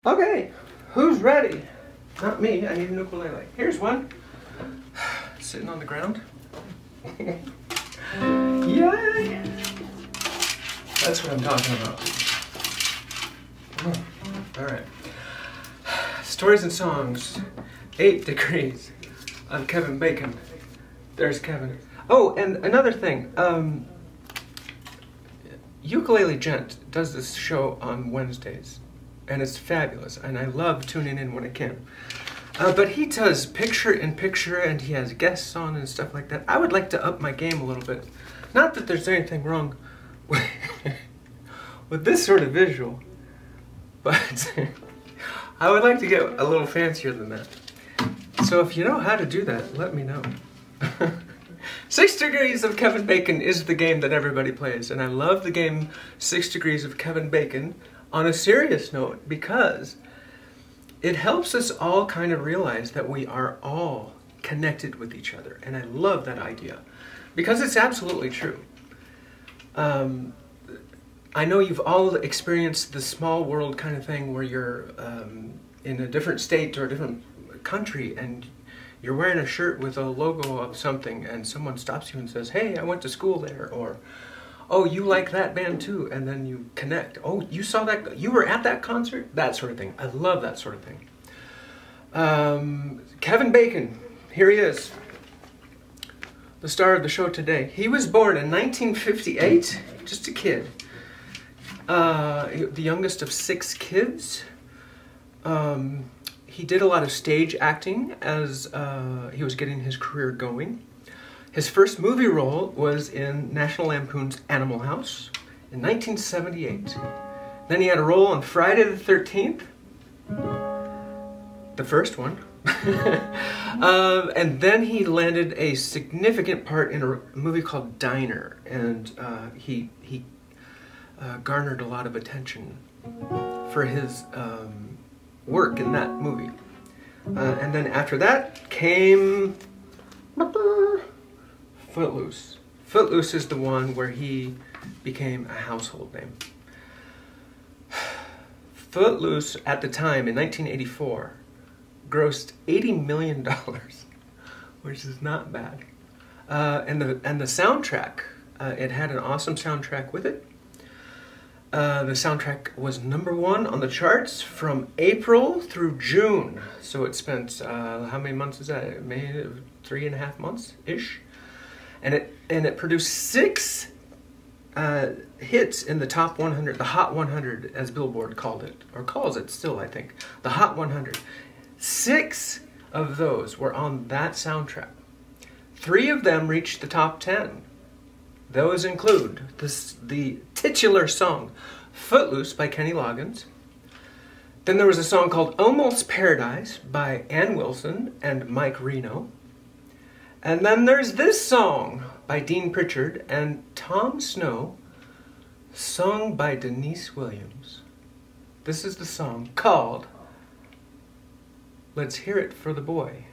Okay, who's ready? Not me, I need an ukulele. Here's one. Sitting on the ground. Yay! That's what I'm talking about. Alright. Stories and Songs. 8 Degrees of Kevin Bacon. There's Kevin. Oh, and another thing. Ukulele Gent does this show on Wednesdays. And it's fabulous, and I love tuning in when I can. But he does picture-in-picture, and he has guests on and stuff like that. I would like to up my game a little bit. Not that there's anything wrong with this sort of visual, but I would like to get a little fancier than that. So if you know how to do that, let me know. 6 Degrees of Kevin Bacon is the game that everybody plays, and I love the game 6 Degrees of Kevin Bacon on a serious note because it helps us all kind of realize that we are all connected with each other, and I love that idea because it's absolutely true. I know you've all experienced the small world kind of thing where you're in a different state or a different country and you're wearing a shirt with a logo of something and someone stops you and says, "Hey, I went to school there," or "Oh, you like that band too," and then you connect. "Oh, you saw that, you were at that concert?" That sort of thing. I love that sort of thing. Kevin Bacon, here he is, the star of the show today. He was born in 1958, just a kid. The youngest of 6 kids. He did a lot of stage acting as he was getting his career going. His first movie role was in National Lampoon's Animal House in 1978. Then he had a role on Friday the 13th, the first one. And then he landed a significant part in a movie called Diner, and he garnered a lot of attention for his work in that movie. And then after that came Footloose. Footloose is the one where he became a household name. Footloose at the time in 1984 grossed $80 million, which is not bad. And the soundtrack, it had an awesome soundtrack with it. The soundtrack was #1 on the charts from April through June. So it spent, how many months is that? Maybe 3.5 months-ish. And it produced 6 hits in the top 100, the Hot 100, as Billboard called it, or calls it still, I think. The Hot 100. 6 of those were on that soundtrack. 3 of them reached the top 10. Those include the titular song, Footloose by Kenny Loggins. Then there was a song called Almost Paradise by Ann Wilson and Mike Reno. And then there's this song by Dean Pritchard and Tom Snow, sung by Denise Williams. This is the song called Let's Hear It for the Boy.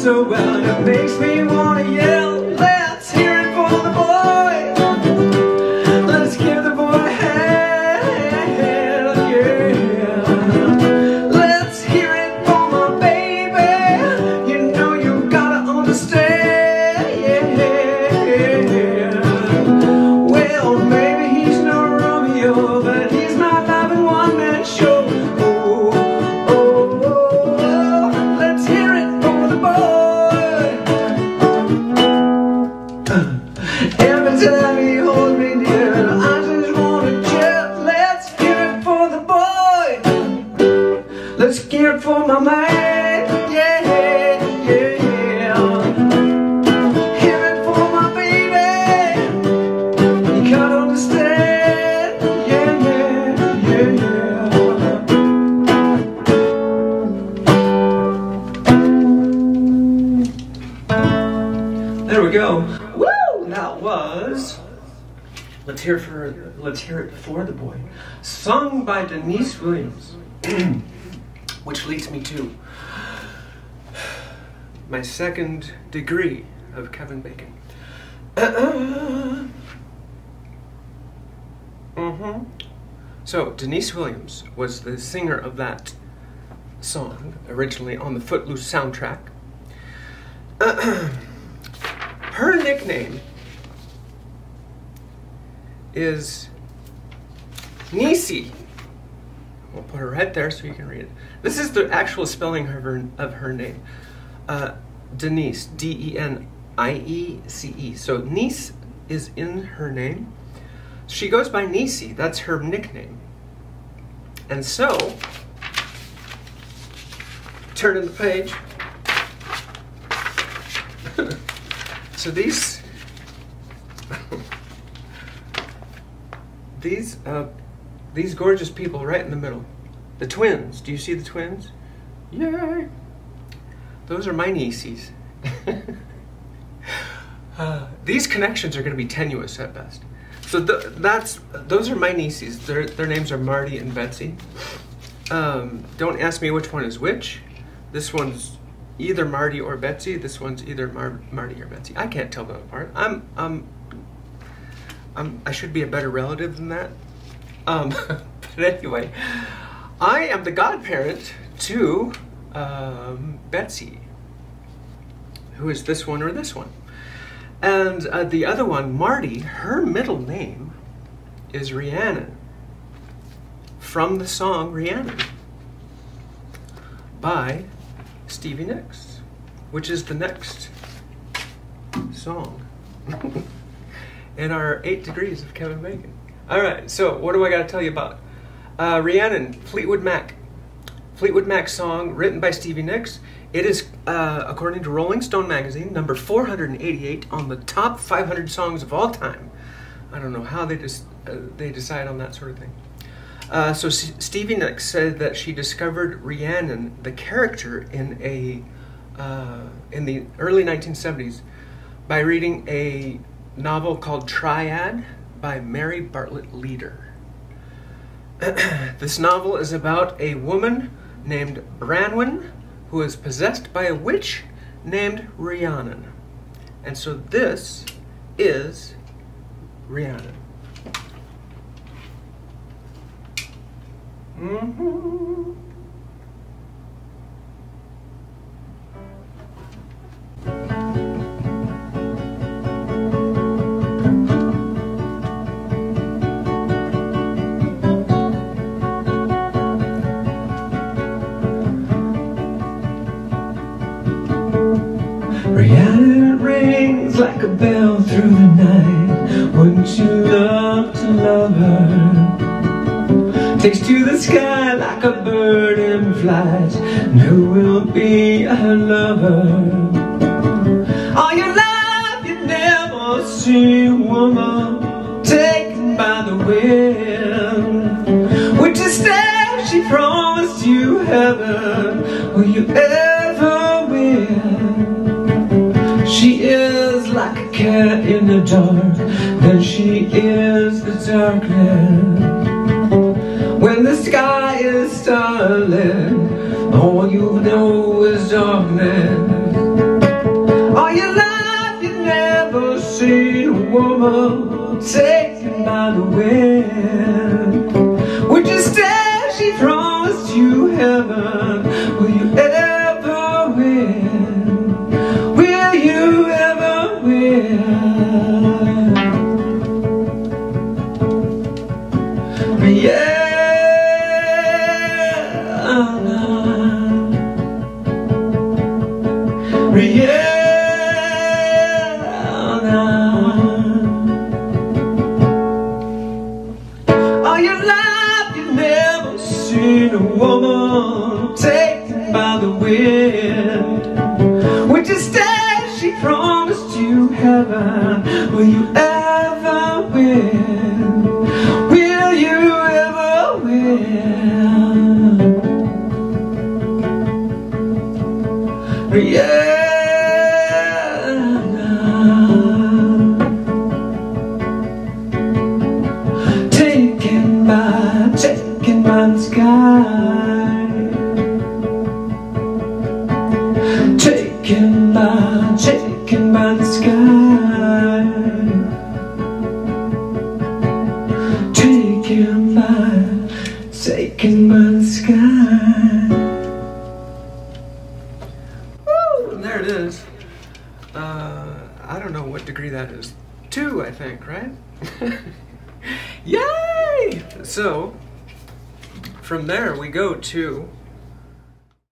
so well, and it makes me want to yell. Let's hear it for the boy. Let's give the boy a hand, yeah. Let's hear it for my baby. You know you gotta understand, yeah. Well, maybe he's no Romeo, but he's my loving one-man show. Every time he holds me dear, I just wanna cheer. Let's hear it for the boy. Let's hear it for my man, yeah, yeah, yeah. Hear it for my baby. You can't understand, yeah, yeah, yeah, yeah. There we go. That was Let's Hear It For the Boy, sung by Deniece Williams. Which leads me to my second degree of Kevin Bacon. So Deniece Williams was the singer of that song, originally on the Footloose soundtrack. Her nickname is Niecy. We'll put her right there so you can read it. This is the actual spelling of her name. Deniece, D-E-N-I-E-C-E. So Niece is in her name. She goes by Niecy. That's her nickname. And so, turn in the page. So these gorgeous people right in the middle. The twins. Do you see the twins? Yay! Those are my nieces. These connections are going to be tenuous at best. So those are my nieces. Their names are Marty and Betsy. Don't ask me which one is which. This one's either Marty or Betsy. This one's either Marty or Betsy. I can't tell them apart. I should be a better relative than that. But anyway, I am the godparent to Betsy, who is this one or this one. And the other one, Marty, her middle name is Rhiannon, from the song Rhiannon by Stevie Nicks, which is the next song in our 8 degrees of Kevin Bacon. All right, so what do I got to tell you about? Rhiannon, Fleetwood Mac. Fleetwood Mac song written by Stevie Nicks. It is, according to Rolling Stone magazine, number 488 on the top 500 songs of all time. I don't know how they decide on that sort of thing. So Stevie Nicks said that she discovered Rhiannon, the character, in the early 1970s by reading a novel called Triad by Mary Bartlett Leader. This novel is about a woman named Branwen who is possessed by a witch named Rhiannon. And so this is Rhiannon. Rhiannon rings like a bell through the night. Wouldn't you love to love her? Takes to the sky like a bird in flight. And who will be her lover? All your life you never see a woman taken by the wind. With a step she promised you heaven. Will you ever win? She is like a cat in the dark, then she is the darkness. When the sky is starlit, all you know is darkness. Rihanna. All your life you've never seen a woman taken by the wind. When you said she promised you heaven, will you ever win? Will you ever win? Rihanna. Taken by the sky. Taken by the sky. Taken by the sky. Woo! And there it is. I don't know what degree that is. 2, I think, right? Yay! So, from there we go to